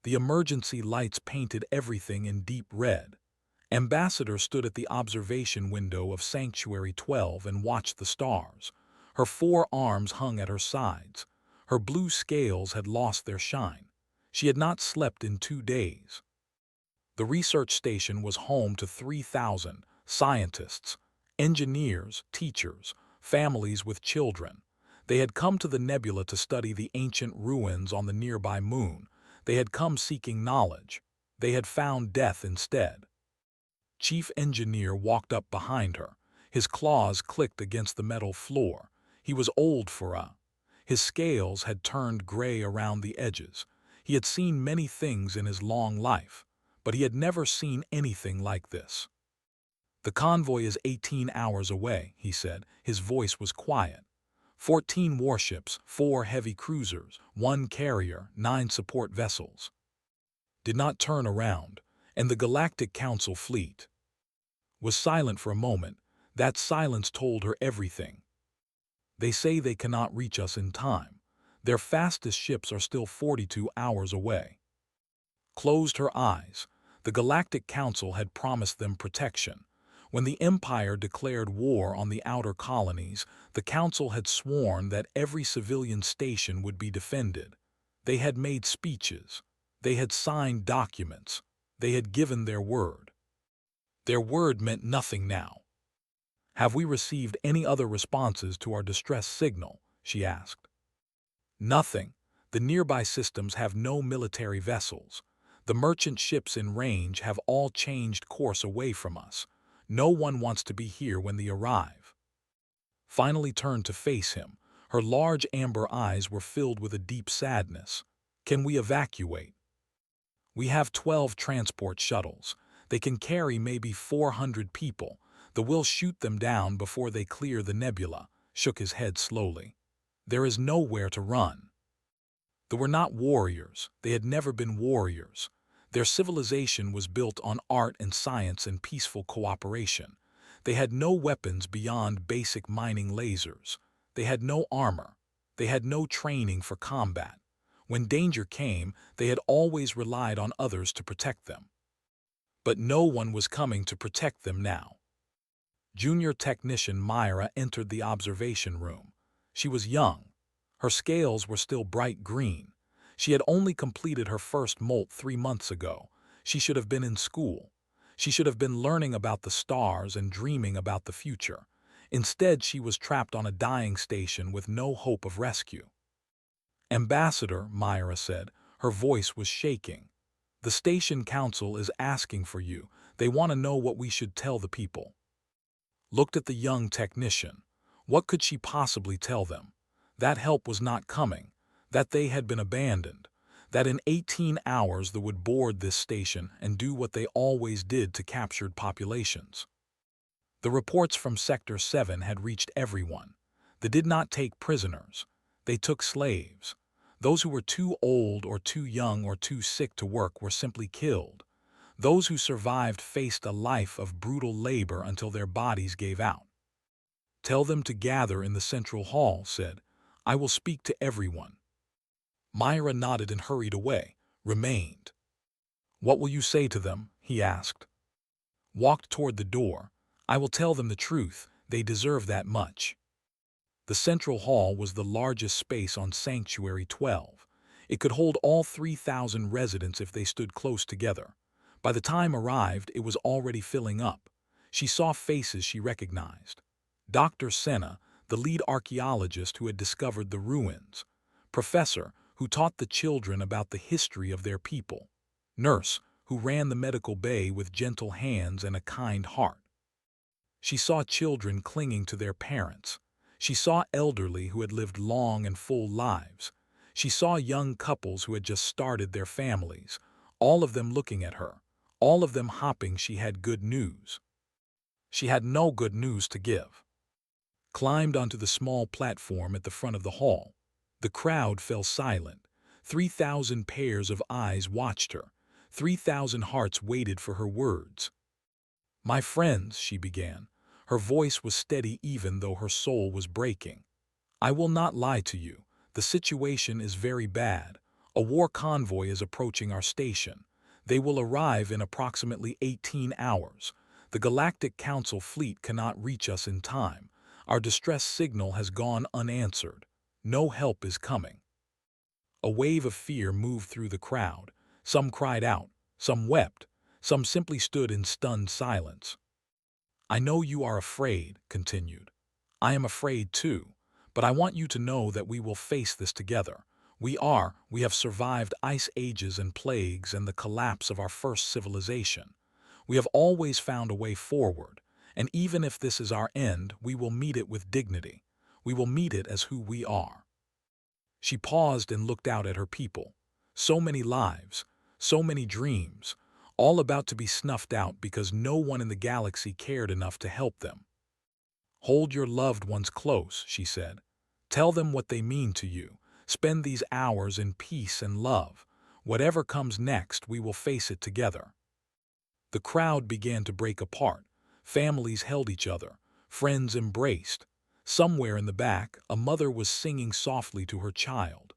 The emergency lights painted everything in deep red. Ambassador stood at the observation window of Sanctuary 12 and watched the stars. Her 4 arms hung at her sides. Her blue scales had lost their shine. She had not slept in 2 days. The research station was home to 3,000 scientists, engineers, teachers, families with children. They had come to the nebula to study the ancient ruins on the nearby moon. They had come seeking knowledge. They had found death instead. Chief Engineer walked up behind her. His claws clicked against the metal floor. He was old for a. His scales had turned gray around the edges. He had seen many things in his long life, but he had never seen anything like this. "The convoy is 18 hours away," he said. His voice was quiet. 14 warships, 4 heavy cruisers, 1 carrier, 9 support vessels. Did not turn around, and the Galactic Council fleet was silent for a moment. That silence told her everything. "They say they cannot reach us in time. Their fastest ships are still 42 hours away." Closed her eyes. The Galactic Council had promised them protection. When the Empire declared war on the outer colonies, the Council had sworn that every civilian station would be defended. They had made speeches. They had signed documents. They had given their word. Their word meant nothing now. "Have we received any other responses to our distress signal?" she asked. "Nothing. The nearby systems have no military vessels. The merchant ships in range have all changed course away from us. No one wants to be here when they arrive." Finally turned to face him. Her large amber eyes were filled with a deep sadness. "Can we evacuate?" "We have 12 transport shuttles. They can carry maybe 400 people. We'll shoot them down before they clear the nebula," shook his head slowly. "There is nowhere to run." They were not warriors. They had never been warriors. Their civilization was built on art and science and peaceful cooperation. They had no weapons beyond basic mining lasers. They had no armor. They had no training for combat. When danger came, they had always relied on others to protect them. But no one was coming to protect them now. Junior Technician Myra entered the observation room. She was young. Her scales were still bright green. She had only completed her first molt 3 months ago. She should have been in school. She should have been learning about the stars and dreaming about the future. Instead, she was trapped on a dying station with no hope of rescue. "Ambassador," Myra said, her voice was shaking. "The station council is asking for you. They want to know what we should tell the people." Looked at the young technician. What could she possibly tell them? That help was not coming. That they had been abandoned. That in 18 hours they would board this station and do what they always did to captured populations. The reports from Sector 7 had reached everyone. They did not take prisoners. They took slaves. Those who were too old or too young or too sick to work were simply killed. Those who survived faced a life of brutal labor until their bodies gave out. "Tell them to gather in the central hall," said. "I will speak to everyone." Myra nodded and hurried away, remained. "What will you say to them?" he asked. Walked toward the door. "I will tell them the truth. They deserve that much." The central hall was the largest space on Sanctuary 12. It could hold all 3,000 residents if they stood close together. By the time arrived, it was already filling up. She saw faces she recognized. Dr. Senna, the lead archaeologist who had discovered the ruins. Professor, who taught the children about the history of their people. Nurse, who ran the medical bay with gentle hands and a kind heart. She saw children clinging to their parents. She saw elderly who had lived long and full lives. She saw young couples who had just started their families, all of them looking at her, all of them hoping she had good news. She had no good news to give. Climbed onto the small platform at the front of the hall. The crowd fell silent. 3,000 pairs of eyes watched her. 3,000 hearts waited for her words. "My friends," she began. Her voice was steady even though her soul was breaking. "I will not lie to you. The situation is very bad. A war convoy is approaching our station. They will arrive in approximately 18 hours. The Galactic Council fleet cannot reach us in time. Our distress signal has gone unanswered. No help is coming." A wave of fear moved through the crowd. Some cried out, some wept, some simply stood in stunned silence. "I know you are afraid," continued. "I am afraid too, but I want you to know that we will face this together. We have survived ice ages and plagues and the collapse of our first civilization. We have always found a way forward, and even if this is our end, we will meet it with dignity. We will meet it as who we are." She paused and looked out at her people. So many lives, so many dreams, all about to be snuffed out because no one in the galaxy cared enough to help them. "Hold your loved ones close," she said. "Tell them what they mean to you. Spend these hours in peace and love. Whatever comes next, we will face it together." The crowd began to break apart. Families held each other. Friends embraced. Somewhere in the back, a mother was singing softly to her child.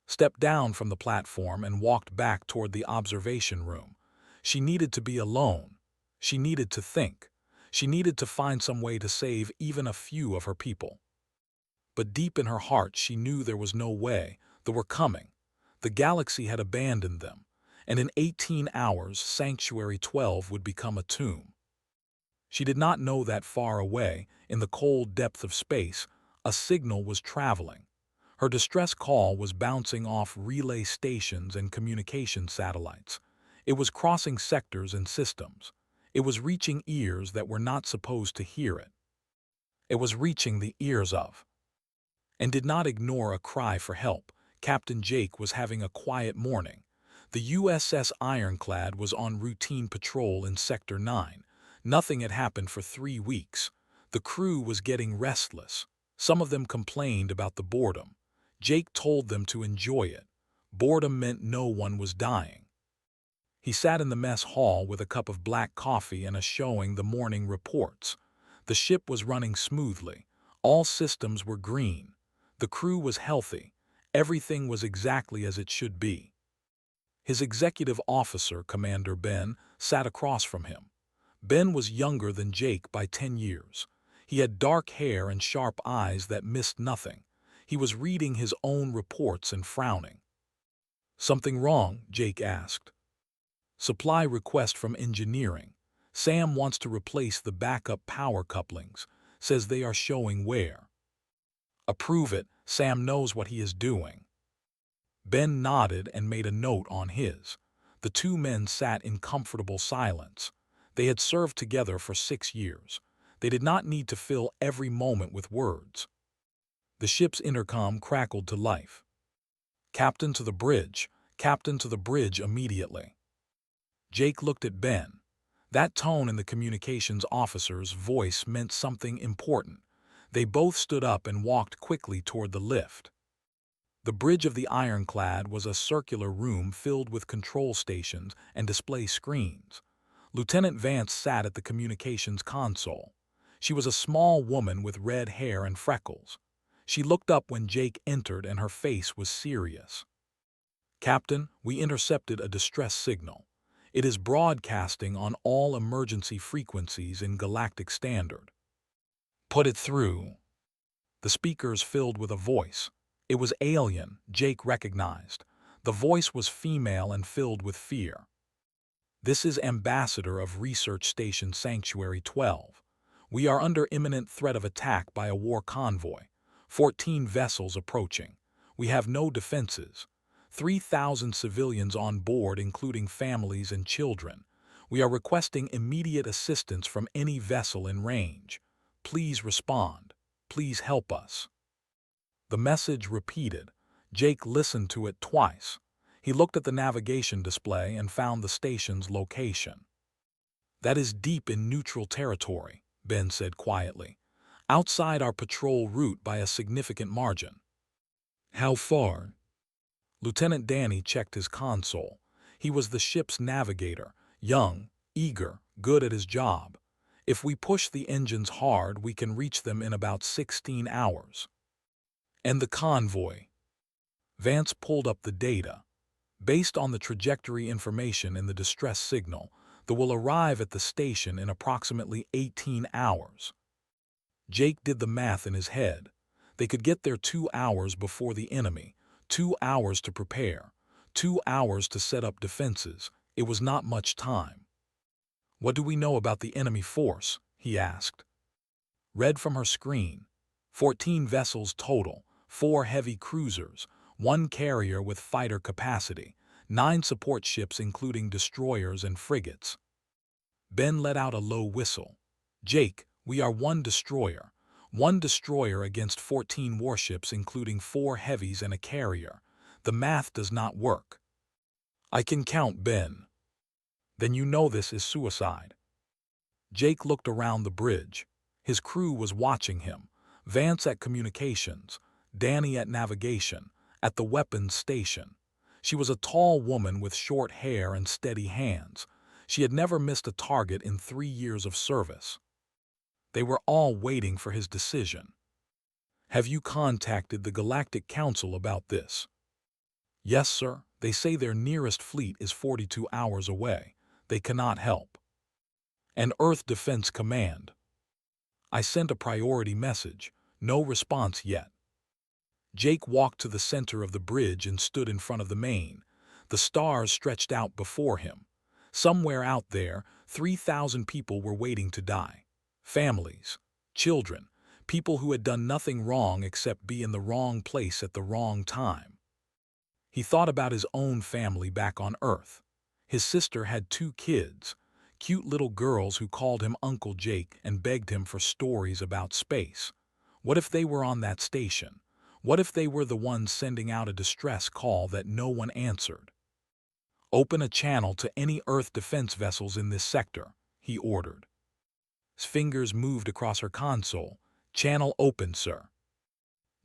Stepped down from the platform and walked back toward the observation room. She needed to be alone. She needed to think. She needed to find some way to save even a few of her people. But deep in her heart she knew there was no way. They were coming. The galaxy had abandoned them, and in 18 hours Sanctuary 12 would become a tomb. She did not know that far away, in the cold depth of space, a signal was traveling. Her distress call was bouncing off relay stations and communication satellites. It was crossing sectors and systems. It was reaching ears that were not supposed to hear it. It was reaching the ears of. And did not ignore a cry for help. Captain Jake was having a quiet morning. The USS Ironclad was on routine patrol in Sector 9. Nothing had happened for 3 weeks. The crew was getting restless. Some of them complained about the boredom. Jake told them to enjoy it. Boredom meant no one was dying. He sat in the mess hall with a cup of black coffee and showing the morning reports. The ship was running smoothly. All systems were green. The crew was healthy. Everything was exactly as it should be. His executive officer, Commander Ben, sat across from him. Ben was younger than Jake by 10 years. He had dark hair and sharp eyes that missed nothing. He was reading his own reports and frowning. "Something wrong?" Jake asked. "Supply request from engineering. Sam wants to replace the backup power couplings. Says they are showing wear." "Approve it. Sam knows what he is doing." Ben nodded and made a note on his. The two men sat in comfortable silence. They had served together for 6 years. They did not need to fill every moment with words. The ship's intercom crackled to life. "Captain to the bridge. Captain to the bridge immediately." Jake looked at Ben. That tone in the communications officer's voice meant something important. They both stood up and walked quickly toward the lift. The bridge of the Ironclad was a circular room filled with control stations and display screens. Lieutenant Vance sat at the communications console. She was a small woman with red hair and freckles. She looked up when Jake entered and her face was serious. "Captain, we intercepted a distress signal. It is broadcasting on all emergency frequencies in Galactic Standard." "Put it through." The speakers filled with a voice. It was alien, Jake recognized. The voice was female and filled with fear. "This is Ambassador of Research Station Sanctuary 12. We are under imminent threat of attack by a war convoy. 14 vessels approaching. We have no defenses. 3,000 civilians on board, including families and children. We are requesting immediate assistance from any vessel in range. Please respond. Please help us." The message repeated. Jake listened to it twice. He looked at the navigation display and found the station's location. "That is deep in neutral territory," Ben said quietly. "Outside our patrol route by a significant margin." "How far?" Lieutenant Danny checked his console. He was the ship's navigator, young, eager, good at his job. "If we push the engines hard, we can reach them in about 16 hours. "And the convoy?" Vance pulled up the data. Based on the trajectory information in the distress signal, they will arrive at the station in approximately 18 hours. Jake did the math in his head. They could get there 2 hours before the enemy, 2 hours to prepare, 2 hours to set up defenses. It was not much time. "What do we know about the enemy force?" he asked. Read from her screen. 14 vessels total, 4 heavy cruisers, 1 carrier with fighter capacity, 9 support ships including destroyers and frigates. Ben let out a low whistle. "Jake, we are 1 destroyer. 1 destroyer against 14 warships including 4 heavies and a carrier. The math does not work." "I can count, Ben." "Then you know this is suicide." Jake looked around the bridge. His crew was watching him. Vance at communications, Danny at navigation, at the weapons station. She was a tall woman with short hair and steady hands. She had never missed a target in 3 years of service. They were all waiting for his decision. "Have you contacted the Galactic Council about this?" "Yes, sir. They say their nearest fleet is 42 hours away. They cannot help." "And Earth Defense Command?" "I sent a priority message. No response yet." Jake walked to the center of the bridge and stood in front of the main. The stars stretched out before him. Somewhere out there, 3,000 people were waiting to die. Families, children, people who had done nothing wrong except be in the wrong place at the wrong time. He thought about his own family back on Earth. His sister had 2 kids, cute little girls who called him Uncle Jake and begged him for stories about space. What if they were on that station? What if they were the ones sending out a distress call that no one answered? "Open a channel to any Earth defense vessels in this sector," he ordered. His fingers moved across her console. "Channel open, sir."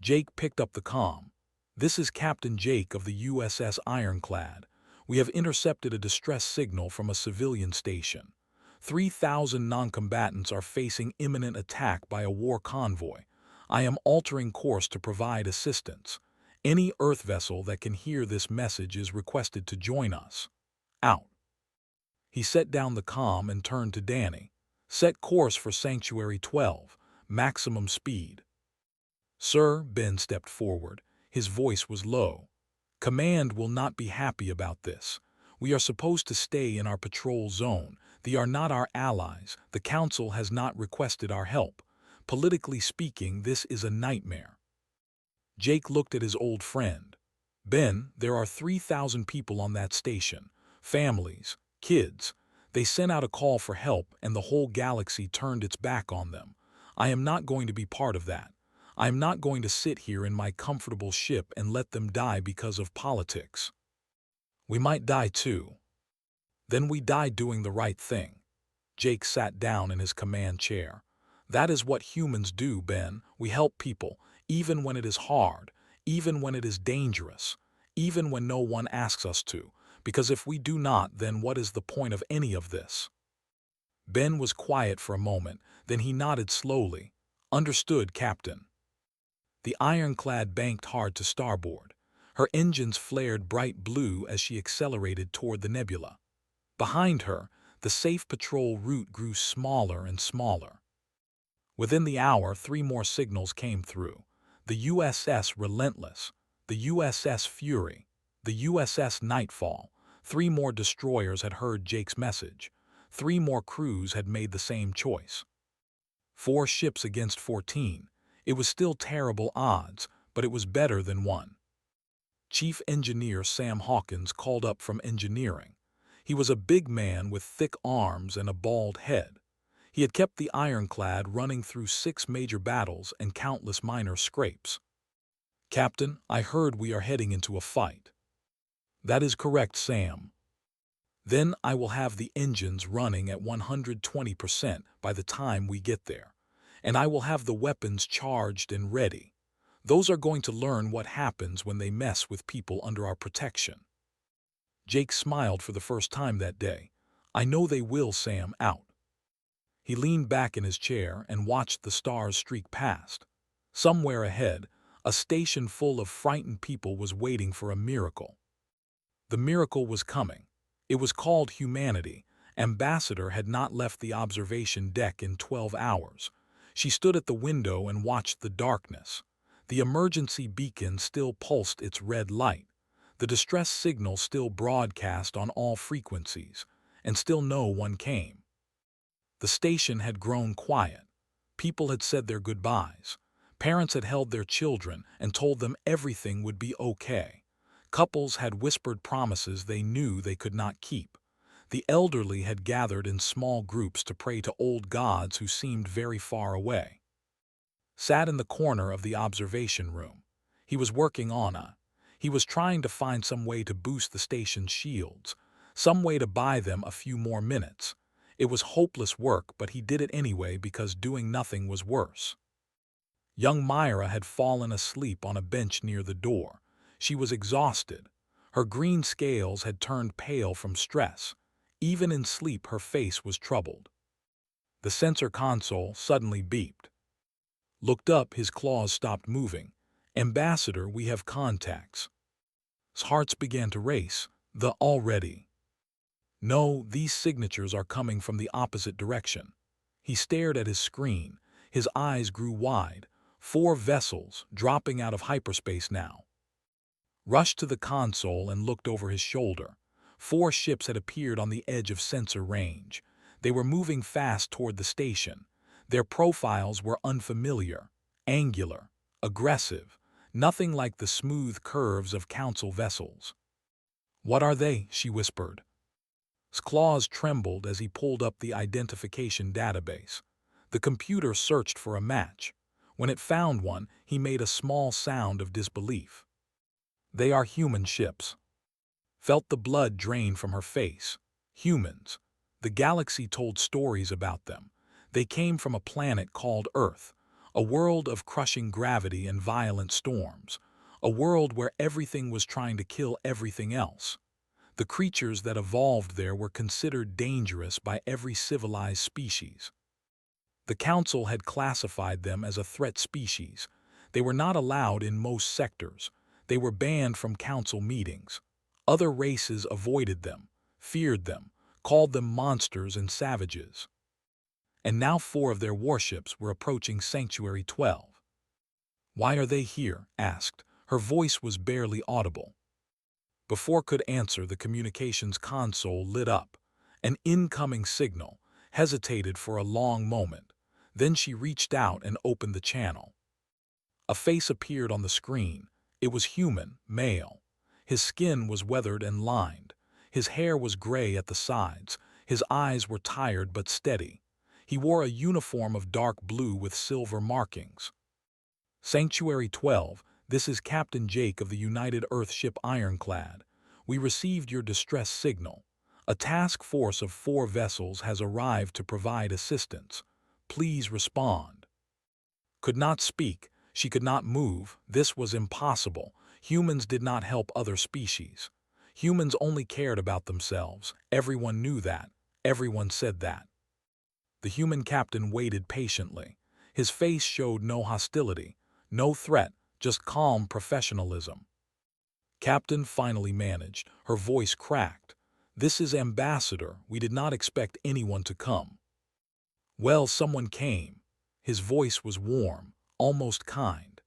Jake picked up the comm. "This is Captain Jake of the USS Ironclad. We have intercepted a distress signal from a civilian station. 3,000 non-combatants are facing imminent attack by a war convoy. I am altering course to provide assistance. Any Earth vessel that can hear this message is requested to join us. Out." He set down the comm and turned to Danny. "Set course for Sanctuary 12, maximum speed." "Sir," Ben stepped forward. His voice was low. "Command will not be happy about this. We are supposed to stay in our patrol zone. They are not our allies. The Council has not requested our help. Politically speaking, this is a nightmare." Jake looked at his old friend. "Ben, there are 3,000 people on that station. Families, kids. They sent out a call for help and the whole galaxy turned its back on them. I am not going to be part of that. I am not going to sit here in my comfortable ship and let them die because of politics. We might die too. Then we die doing the right thing." Jake sat down in his command chair. "That is what humans do, Ben. We help people, even when it is hard, even when it is dangerous, even when no one asks us to, because if we do not, then what is the point of any of this?" Ben was quiet for a moment, then he nodded slowly. "Understood, Captain." The Ironclad banked hard to starboard. Her engines flared bright blue as she accelerated toward the nebula. Behind her, the safe patrol route grew smaller and smaller. Within the hour, 3 more signals came through. The USS Relentless, the USS Fury, the USS Nightfall. 3 more destroyers had heard Jake's message. 3 more crews had made the same choice. 4 ships against 14. It was still terrible odds, but it was better than 1. Chief Engineer Sam Hawkins called up from engineering. He was a big man with thick arms and a bald head. He had kept the Ironclad running through 6 major battles and countless minor scrapes. "Captain, I heard we are heading into a fight." "That is correct, Sam." "Then I will have the engines running at 120% by the time we get there. And I will have the weapons charged and ready. Those are going to learn what happens when they mess with people under our protection." Jake smiled for the first time that day. "I know they will, Sam." Out. He leaned back in his chair and watched the stars streak past. Somewhere ahead, A station full of frightened people was waiting for a miracle. The miracle was coming. It was called humanity. Ambassador had not left the observation deck in 12 hours. She stood at the window and watched the darkness. The emergency beacon still pulsed its red light. The distress signal still broadcast on all frequencies, and still no one came. The station had grown quiet. People had said their goodbyes. Parents had held their children and told them everything would be okay. Couples had whispered promises they knew they could not keep. The elderly had gathered in small groups to pray to old gods who seemed very far away. Sat in the corner of the observation room. He was working on he was trying to find some way to boost the station's shields, some way to buy them a few more minutes. It was hopeless work, but he did it anyway because doing nothing was worse. Young Myra had fallen asleep on a bench near the door. She was exhausted. Her green scales had turned pale from stress. Even in sleep, her face was troubled. The sensor console suddenly beeped. Looked up, his claws stopped moving. "Ambassador, we have contacts." His hearts began to race. Already. No, these signatures are coming from the opposite direction. He stared at his screen. His eyes grew wide. 4 vessels, dropping out of hyperspace now. Rushed to the console and looked over his shoulder. 4 ships had appeared on the edge of sensor range. They were moving fast toward the station. Their profiles were unfamiliar, angular, aggressive, nothing like the smooth curves of council vessels. "What are they?" she whispered. His claws trembled as he pulled up the identification database. The computer searched for a match. When it found one, he made a small sound of disbelief. "They are human ships." Felt the blood drain from her face. Humans. The galaxy told stories about them. They came from a planet called Earth, a world of crushing gravity and violent storms, a world where everything was trying to kill everything else. The creatures that evolved there were considered dangerous by every civilized species. The Council had classified them as a threat species. They were not allowed in most sectors. They were banned from Council meetings. Other races avoided them, feared them, called them monsters and savages. And now 4 of their warships were approaching Sanctuary 12. "Why are they here?" asked. Her voice was barely audible. Before could answer, the communications console lit up. An incoming signal. Hesitated for a long moment. Then she reached out and opened the channel. A face appeared on the screen. It was human, male. His skin was weathered and lined. His hair was gray at the sides. His eyes were tired but steady. He wore a uniform of dark blue with silver markings. "Sanctuary 12, this is Captain Jake of the United Earth ship Ironclad. We received your distress signal. A task force of 4 vessels has arrived to provide assistance. Please respond." Could not speak. She could not move. This was impossible. Humans did not help other species. Humans only cared about themselves. Everyone knew that. Everyone said that. The human captain waited patiently. His face showed no hostility, no threat, just calm professionalism. Captain finally managed. Her voice cracked. "This is Ambassador. We did not expect anyone to come." "Well, someone came." His voice was warm, almost kind.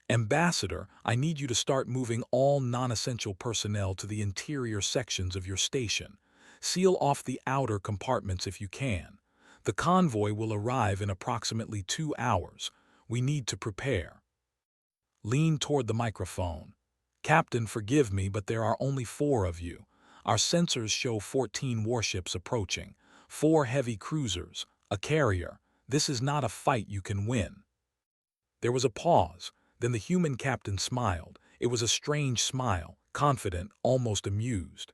"Ambassador, I need you to start moving all non-essential personnel to the interior sections of your station. Seal off the outer compartments if you can. The convoy will arrive in approximately 2 hours. We need to prepare." Leaned toward the microphone. "Captain, forgive me, but there are only 4 of you. Our sensors show 14 warships approaching, 4 heavy cruisers, a carrier. This is not a fight you can win." There was a pause. Then the human captain smiled. It was a strange smile, confident, almost amused.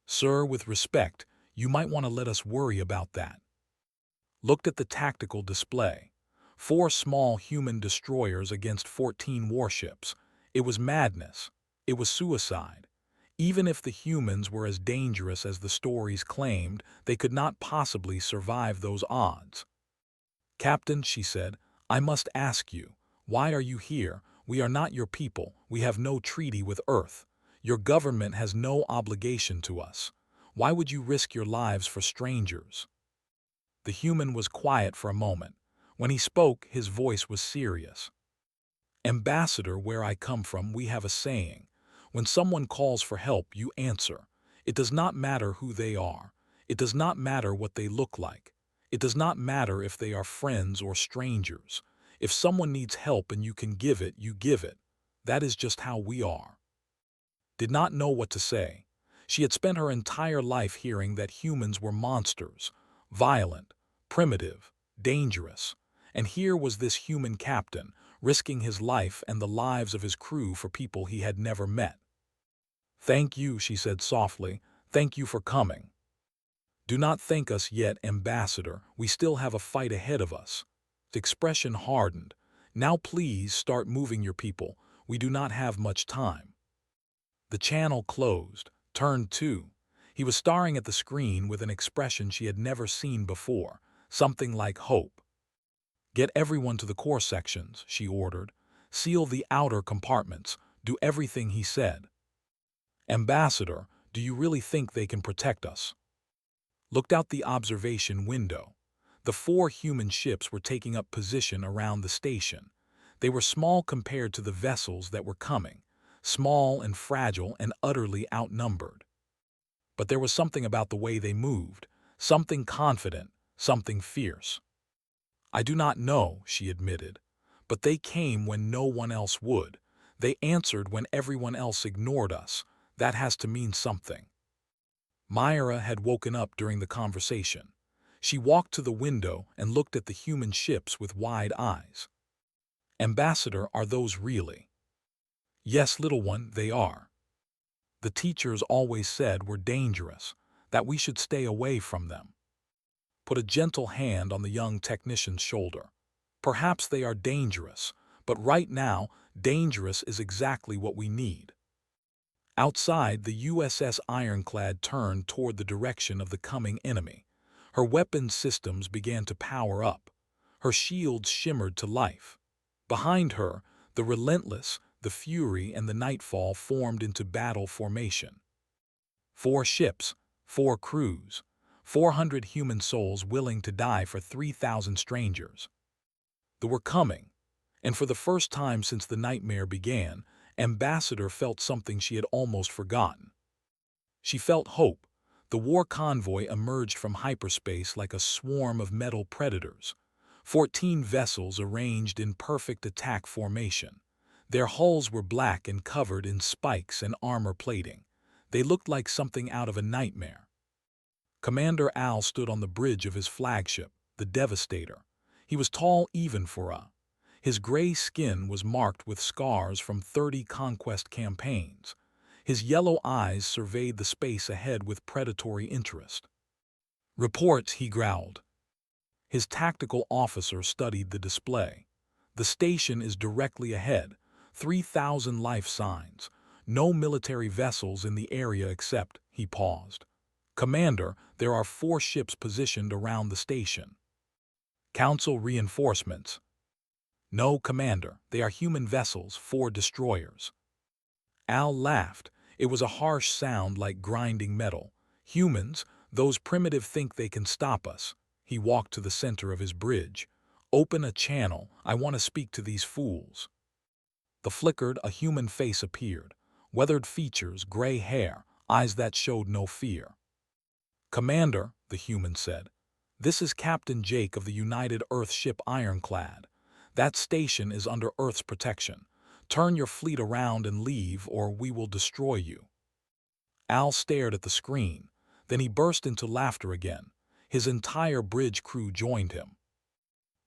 "Sir, with respect, you might want to let us worry about that." Looked at the tactical display. 4 small human destroyers against 14 warships. It was madness. It was suicide. Even if the humans were as dangerous as the stories claimed, they could not possibly survive those odds. "Captain," she said, "I must ask you, why are you here? We are not your people. We have no treaty with Earth. Your government has no obligation to us. Why would you risk your lives for strangers?" The human was quiet for a moment. When he spoke, his voice was serious. "Ambassador, where I come from, we have a saying. When someone calls for help, you answer. It does not matter who they are. It does not matter what they look like. It does not matter if they are friends or strangers. If someone needs help and you can give it, you give it. That is just how we are." Did not know what to say. She had spent her entire life hearing that humans were monsters, violent, primitive, dangerous. And here was this human captain, risking his life and the lives of his crew for people he had never met. "Thank you," she said softly. "Thank you for coming." "Do not thank us yet, Ambassador. We still have a fight ahead of us." The expression hardened. "Now please start moving your people. We do not have much time." The channel closed. Turn 2. He was staring at the screen with an expression she had never seen before, something like hope. "Get everyone to the core sections," she ordered. "Seal the outer compartments. Do everything he said." "Ambassador, do you really think they can protect us?" Looked out the observation window. The 4 human ships were taking up position around the station. They were small compared to the vessels that were coming, small and fragile and utterly outnumbered. But there was something about the way they moved, something confident, something fierce. "I do not know," she admitted, "but they came when no one else would. They answered when everyone else ignored us. That has to mean something." Myra had woken up during the conversation. She walked to the window and looked at the human ships with wide eyes. "Ambassador, are those really?" "Yes, little one, they are. The teachers always said we're dangerous, that we should stay away from them." Put a gentle hand on the young technician's shoulder. "Perhaps they are dangerous, but right now, dangerous is exactly what we need." Outside, the USS Ironclad turned toward the direction of the coming enemy. Her weapons systems began to power up. Her shields shimmered to life. Behind her, the Relentless, the Fury, and the Nightfall formed into battle formation. 4 ships, 4 crews, 400 human souls willing to die for 3,000 strangers. They were coming, and for the first time since the nightmare began, Ambassador felt something she had almost forgotten. She felt hope. The war convoy emerged from hyperspace like a swarm of metal predators. 14 vessels arranged in perfect attack formation. Their hulls were black and covered in spikes and armor plating. They looked like something out of a nightmare. Commander Al stood on the bridge of his flagship, the Devastator. He was tall even for a. His gray skin was marked with scars from 30 conquest campaigns. His yellow eyes surveyed the space ahead with predatory interest. "Report," he growled. His tactical officer studied the display. "The station is directly ahead. 3,000 life signs. No military vessels in the area except," he paused. "Commander, there are 4 ships positioned around the station." "Council reinforcements." "No, Commander, they are human vessels, 4 destroyers." Al laughed. It was a harsh sound like grinding metal. "Humans, those primitive think they can stop us." He walked to the center of his bridge. "Open a channel. I want to speak to these fools." The flickered, a human face appeared. Weathered features, gray hair, eyes that showed no fear. "Commander," the human said, "this is Captain Jake of the United Earth ship Ironclad. That station is under Earth's protection. Turn your fleet around and leave, or we will destroy you." Al stared at the screen. Then he burst into laughter again. His entire bridge crew joined him.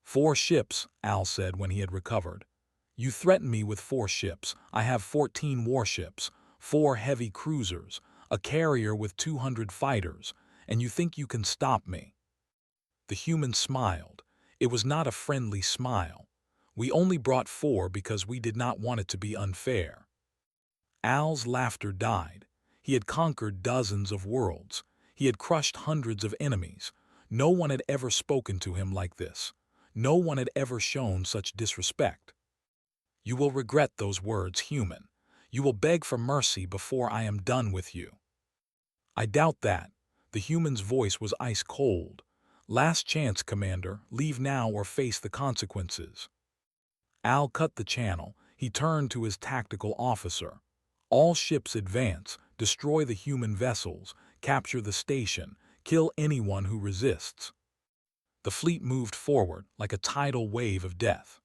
"4 ships," Al said when he had recovered. "You threaten me with 4 ships. I have 14 warships, 4 heavy cruisers, a carrier with 200 fighters, and you think you can stop me?" The human smiled. It was not a friendly smile. "We only brought 4 because we did not want it to be unfair." Al's laughter died. He had conquered dozens of worlds. He had crushed hundreds of enemies. No one had ever spoken to him like this. No one had ever shown such disrespect. You will regret those words, human. You will beg for mercy before I am done with you. I doubt that. The human's voice was ice cold. Last chance, Commander. Leave now or face the consequences. Al cut the channel. He turned to his tactical officer. All ships advance, destroy the human vessels, capture the station, kill anyone who resists. The fleet moved forward like a tidal wave of death.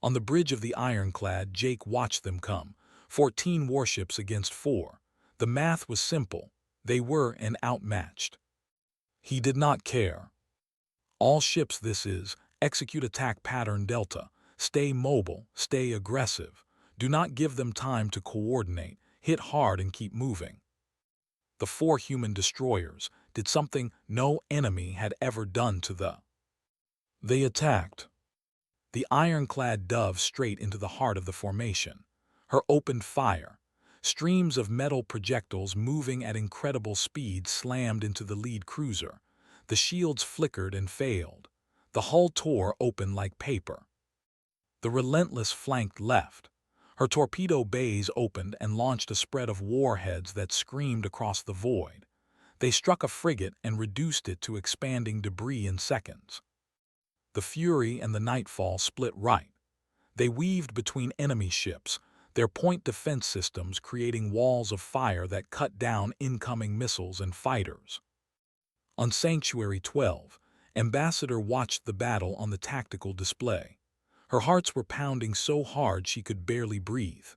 On the bridge of the ironclad, Jake watched them come. 14 warships against 4. The math was simple. They were outmatched. He did not care. All ships, this is, execute attack pattern Delta. Stay mobile, stay aggressive. Do not give them time to coordinate. Hit hard and keep moving. The 4 human destroyers did something no enemy had ever done to the. They attacked. The ironclad dove straight into the heart of the formation. Her opened fire. Streams of metal projectiles moving at incredible speed slammed into the lead cruiser. The shields flickered and failed. The hull tore open like paper. The Relentless flanked left. Her torpedo bays opened and launched a spread of warheads that screamed across the void. They struck a frigate and reduced it to expanding debris in seconds. The Fury and the Nightfall split right. They weaved between enemy ships, their point defense systems creating walls of fire that cut down incoming missiles and fighters. On Sanctuary 12, Ambassador watched the battle on the tactical display. Her hearts were pounding so hard she could barely breathe.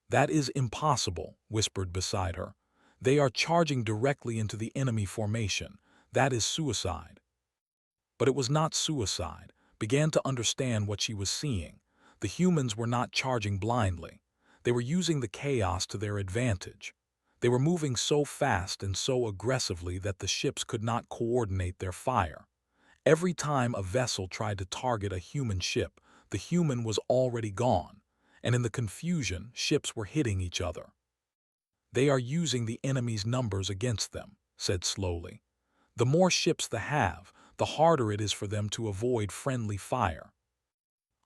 "That is impossible," whispered beside her. "They are charging directly into the enemy formation. That is suicide." But it was not suicide. Began to understand what she was seeing. The humans were not charging blindly. They were using the chaos to their advantage. They were moving so fast and so aggressively that the ships could not coordinate their fire. Every time a vessel tried to target a human ship, the human was already gone, and in the confusion, ships were hitting each other. "They are using the enemy's numbers against them," said slowly. "The more ships they have, the harder it is for them to avoid friendly fire."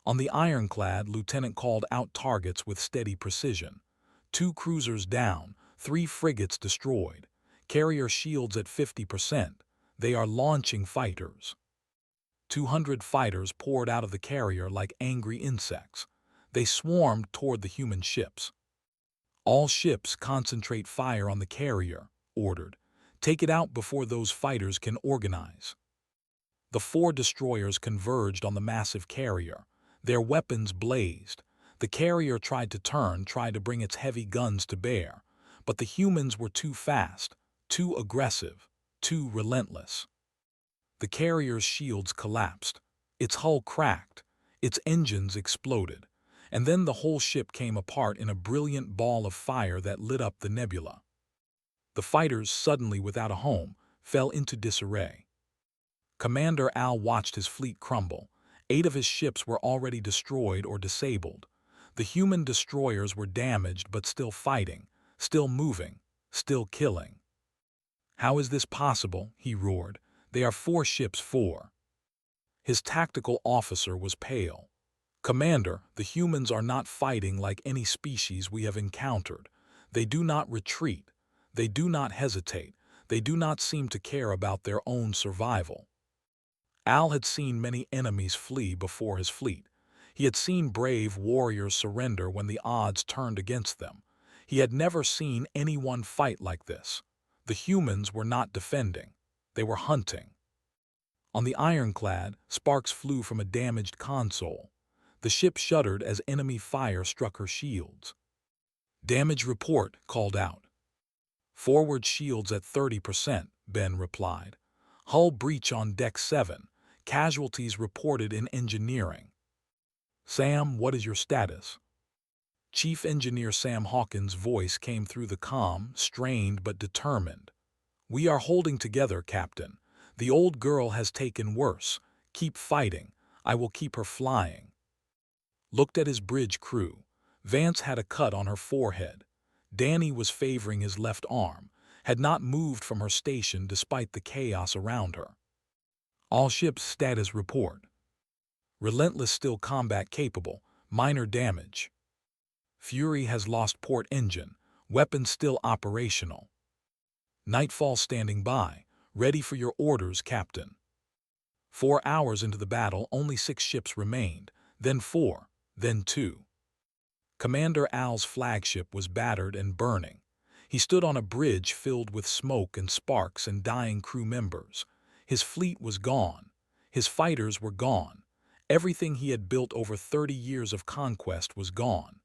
On the ironclad, Lieutenant called out targets with steady precision. 2 cruisers down, 3 frigates destroyed. Carrier shields at 50%. They are launching fighters. 200 fighters poured out of the carrier like angry insects. They swarmed toward the human ships. "All ships concentrate fire on the carrier," ordered. "Take it out before those fighters can organize." The 4 destroyers converged on the massive carrier. Their weapons blazed. The carrier tried to bring its heavy guns to bear, but the humans were too fast, too aggressive, too relentless. The carrier's shields collapsed. Its hull cracked. Its engines exploded. And then the whole ship came apart in a brilliant ball of fire that lit up the nebula. The fighters, suddenly without a home, fell into disarray. Commander Al watched his fleet crumble. 8 of his ships were already destroyed or disabled. The human destroyers were damaged but still fighting, still moving, still killing. "How is this possible?" he roared. "They are 4 ships, 4. His tactical officer was pale. "Commander, the humans are not fighting like any species we have encountered. They do not retreat. They do not hesitate. They do not seem to care about their own survival." Al had seen many enemies flee before his fleet. He had seen brave warriors surrender when the odds turned against them. He had never seen anyone fight like this. The humans were not defending. They were hunting. On the ironclad, sparks flew from a damaged console. The ship shuddered as enemy fire struck her shields. "Damage report," called out. "Forward shields at 30%, Ben replied. "Hull breach on deck 7. Casualties reported in engineering." "Sam, what is your status?" Chief Engineer Sam Hawkins' voice came through the comm, strained but determined. "We are holding together, Captain. The old girl has taken worse. Keep fighting. I will keep her flying." Looked at his bridge crew. Vance had a cut on her forehead. Danny was favoring his left arm, had not moved from her station despite the chaos around her. "All ships status report. Relentless still combat capable, Minor damage. Fury has lost port engine. Weapons still operational. Nightfall standing by. Ready for your orders, Captain. 4 hours into the battle, only 6 ships remained. Then 4. Then 2. Commander Al's flagship was battered and burning. He stood on a bridge filled with smoke and sparks and dying crew members. His fleet was gone. His fighters were gone. Everything he had built over 30 years of conquest was gone.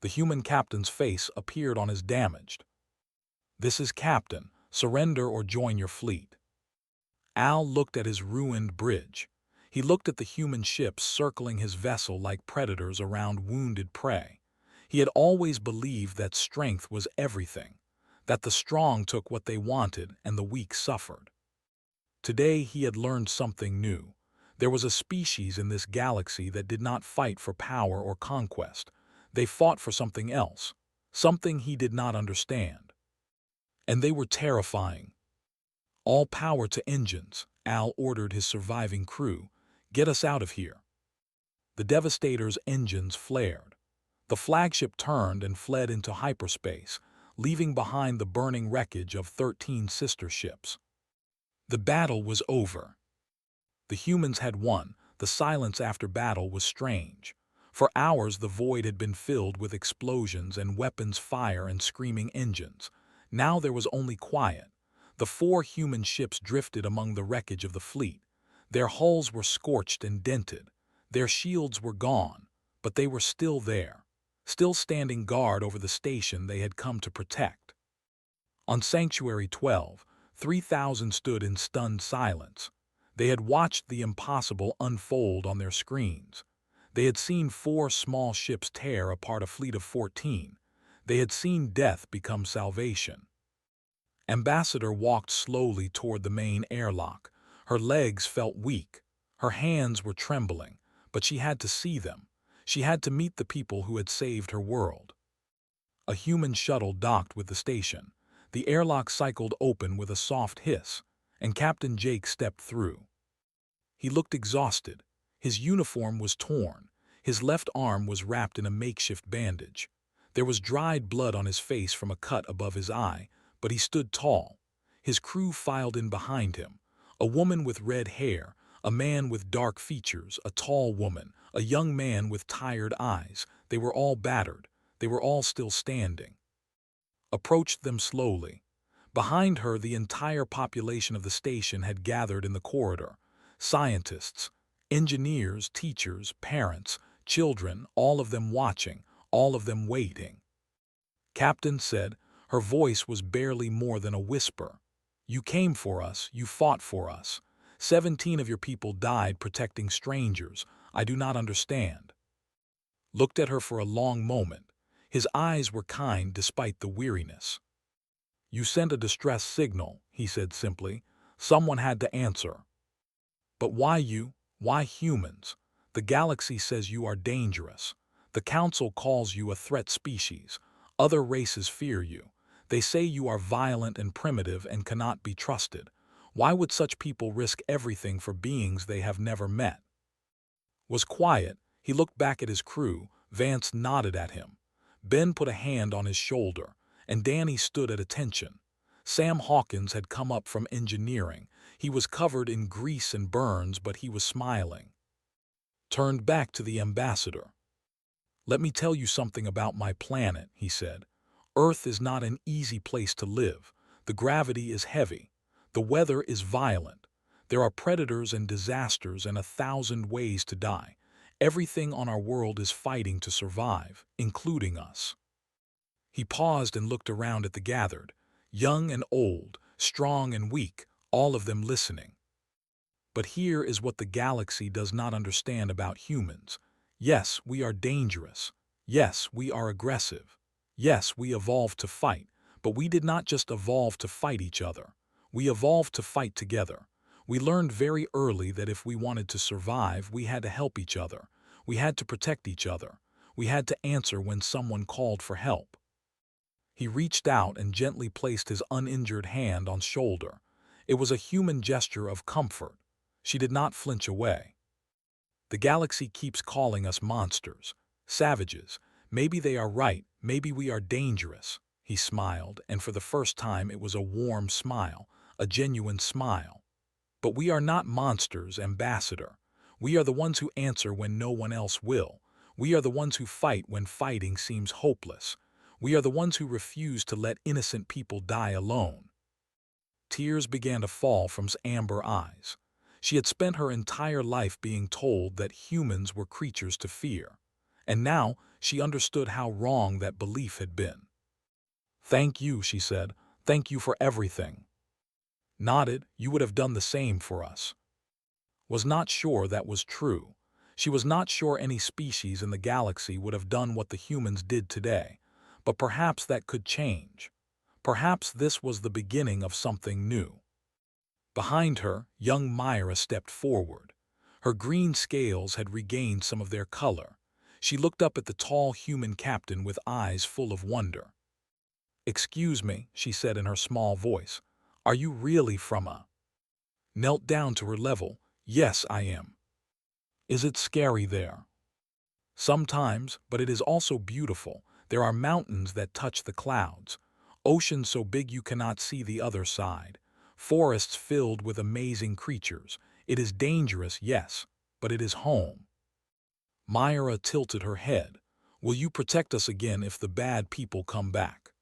The human captain's face appeared on his damaged. "This is Captain. Surrender or join your fleet." Al looked at his ruined bridge. He looked at the human ships circling his vessel like predators around wounded prey. He had always believed that strength was everything, that the strong took what they wanted and the weak suffered. Today he had learned something new. There was a species in this galaxy that did not fight for power or conquest. They fought for something else, something he did not understand. And they were terrifying. "All power to engines," Al ordered his surviving crew. "Get us out of here." The Devastator's engines flared. The flagship turned and fled into hyperspace, leaving behind the burning wreckage of 13 sister ships. The battle was over. The humans had won. The silence after battle was strange. For hours the void had been filled with explosions and weapons fire and screaming engines. Now there was only quiet. The 4 human ships drifted among the wreckage of the fleet. Their hulls were scorched and dented. Their shields were gone, but they were still there, still standing guard over the station they had come to protect. On Sanctuary 12, 3,000 stood in stunned silence. They had watched the impossible unfold on their screens. They had seen 4 small ships tear apart a fleet of 14. They had seen death become salvation. Ambassador walked slowly toward the main airlock. Her legs felt weak. Her hands were trembling, but she had to see them. She had to meet the people who had saved her world. A human shuttle docked with the station. The airlock cycled open with a soft hiss, and Captain Jake stepped through. He looked exhausted. His uniform was torn. His left arm was wrapped in a makeshift bandage. There was dried blood on his face from a cut above his eye, but he stood tall. His crew filed in behind him. A woman with red hair, a man with dark features, a tall woman, a young man with tired eyes. They were all battered. They were all still standing. Approached them slowly. Behind her, the entire population of the station had gathered in the corridor. Scientists, engineers, teachers, parents, children, all of them watching, all of them waiting. "Captain," said, her voice was barely more than a whisper. "You came for us, you fought for us. 17 of your people died protecting strangers. I do not understand." Looked at her for a long moment. His eyes were kind despite the weariness. "You sent a distress signal," he said simply. "Someone had to answer." "But why you? Why humans? The galaxy says you are dangerous. The Council calls you a threat species. Other races fear you. They say you are violent and primitive and cannot be trusted. Why would such people risk everything for beings they have never met?" Was quiet. He looked back at his crew. Vance nodded at him. Ben put a hand on his shoulder, and Danny stood at attention. Sam Hawkins had come up from engineering. He was covered in grease and burns, but he was smiling. Turned back to the ambassador. "Let me tell you something about my planet," he said. "Earth is not an easy place to live. The gravity is heavy. The weather is violent. There are predators and disasters and 1,000 ways to die. Everything on our world is fighting to survive, including us." He paused and looked around at the gathered, young and old, strong and weak, all of them listening. "But here is what the galaxy does not understand about humans. Yes, we are dangerous. Yes, we are aggressive. Yes, we evolved to fight, but we did not just evolve to fight each other. We evolved to fight together. We learned very early that if we wanted to survive, we had to help each other. We had to protect each other. We had to answer when someone called for help." He reached out and gently placed his uninjured hand on shoulder. It was a human gesture of comfort. She did not flinch away. The galaxy keeps calling us monsters, savages. Maybe they are right, maybe we are dangerous." He smiled, and for the first time it was a warm smile, a genuine smile. "But we are not monsters, Ambassador. We are the ones who answer when no one else will. We are the ones who fight when fighting seems hopeless. We are the ones who refuse to let innocent people die alone." Tears began to fall from Amber's eyes. She had spent her entire life being told that humans were creatures to fear, and now she understood how wrong that belief had been. "Thank you," she said. "Thank you for everything." Nodded. "You would have done the same for us." Was not sure that was true. She was not sure any species in the galaxy would have done what the humans did today, but perhaps that could change. Perhaps this was the beginning of something new. Behind her, young Myra stepped forward. Her green scales had regained some of their color. She looked up at the tall human captain with eyes full of wonder. "Excuse me," she said in her small voice. "Are you really from a—" Knelt down to her level. "Yes, I am." "Is it scary there?" "Sometimes, but it is also beautiful. There are mountains that touch the clouds, oceans so big you cannot see the other side, forests filled with amazing creatures. It is dangerous, yes, but it is home." Myra tilted her head. "Will you protect us again if the bad people come back?"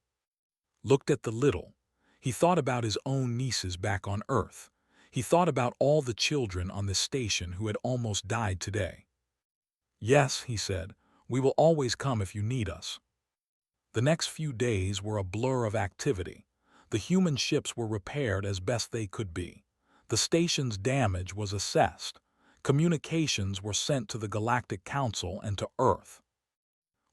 Looked at the little. He thought about his own nieces back on Earth. He thought about all the children on this station who had almost died today. "Yes," he said, "we will always come if you need us." The next few days were a blur of activity. The human ships were repaired as best they could be. The station's damage was assessed. Communications were sent to the Galactic Council and to Earth.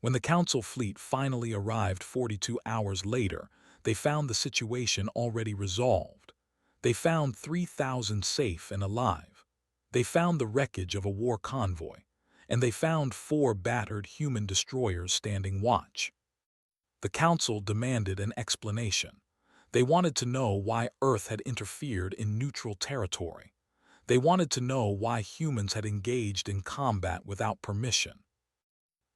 When the Council fleet finally arrived 42 hours later, they found the situation already resolved. They found 3,000 safe and alive. They found the wreckage of a war convoy. And they found 4 battered human destroyers standing watch. The Council demanded an explanation. They wanted to know why Earth had interfered in neutral territory. They wanted to know why humans had engaged in combat without permission.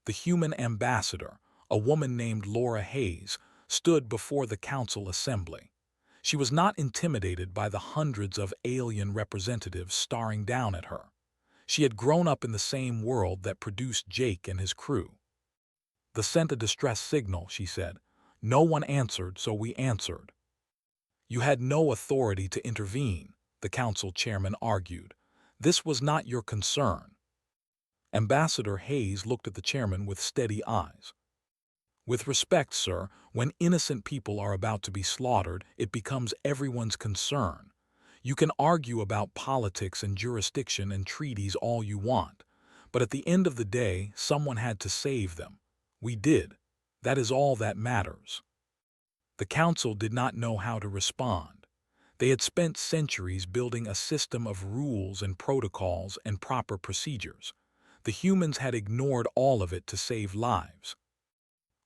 The human ambassador, a woman named Laura Hayes, stood before the Council assembly. She was not intimidated by the hundreds of alien representatives staring down at her. She had grown up in the same world that produced Jake and his crew. "They sent a distress signal," she said. "No one answered, so we answered." "You had no authority to intervene," the Council chairman argued. "This was not your concern." Ambassador Hayes looked at the chairman with steady eyes. "With respect, sir, when innocent people are about to be slaughtered, it becomes everyone's concern. You can argue about politics and jurisdiction and treaties all you want, but at the end of the day, someone had to save them. We did. That is all that matters." The Council did not know how to respond. They had spent centuries building a system of rules and protocols and proper procedures. The humans had ignored all of it to save lives.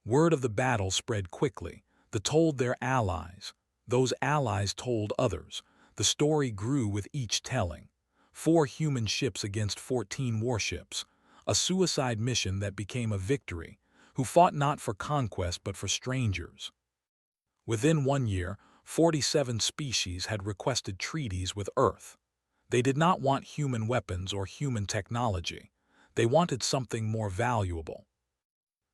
Word of the battle spread quickly. They told their allies. Those allies told others. The story grew with each telling. 4 human ships against 14 warships. A suicide mission that became a victory, who fought not for conquest but for strangers. Within 1 year, 47 species had requested treaties with Earth. They did not want human weapons or human technology. They wanted something more valuable.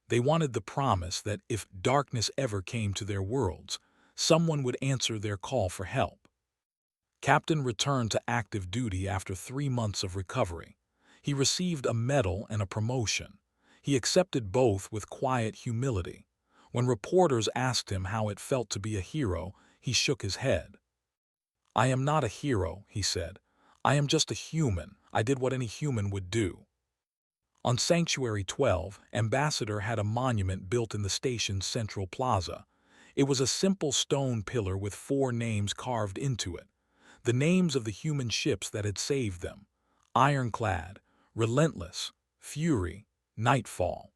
They wanted the promise that if darkness ever came to their worlds, someone would answer their call for help. Captain returned to active duty after 3 months of recovery. He received a medal and a promotion. He accepted both with quiet humility. When reporters asked him how it felt to be a hero, he shook his head. "I am not a hero," he said. "I am just a human. I did what any human would do." On Sanctuary 12, Ambassador had a monument built in the station's central plaza. It was a simple stone pillar with 4 names carved into it. The names of the human ships that had saved them: Ironclad, Relentless, Fury, Nightfall.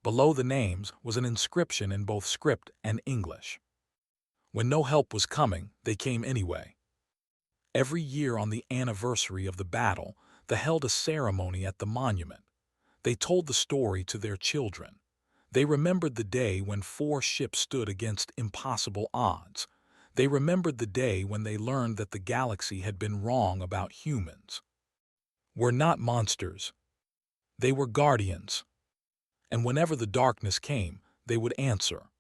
Below the names was an inscription in both script and English. When no help was coming, they came anyway. Every year on the anniversary of the battle, They held a ceremony at the monument. They told the story to their children. They remembered the day when 4 ships stood against impossible odds. They remembered the day when they learned that the galaxy had been wrong about humans. Were not monsters. They were guardians. And whenever the darkness came, they would answer.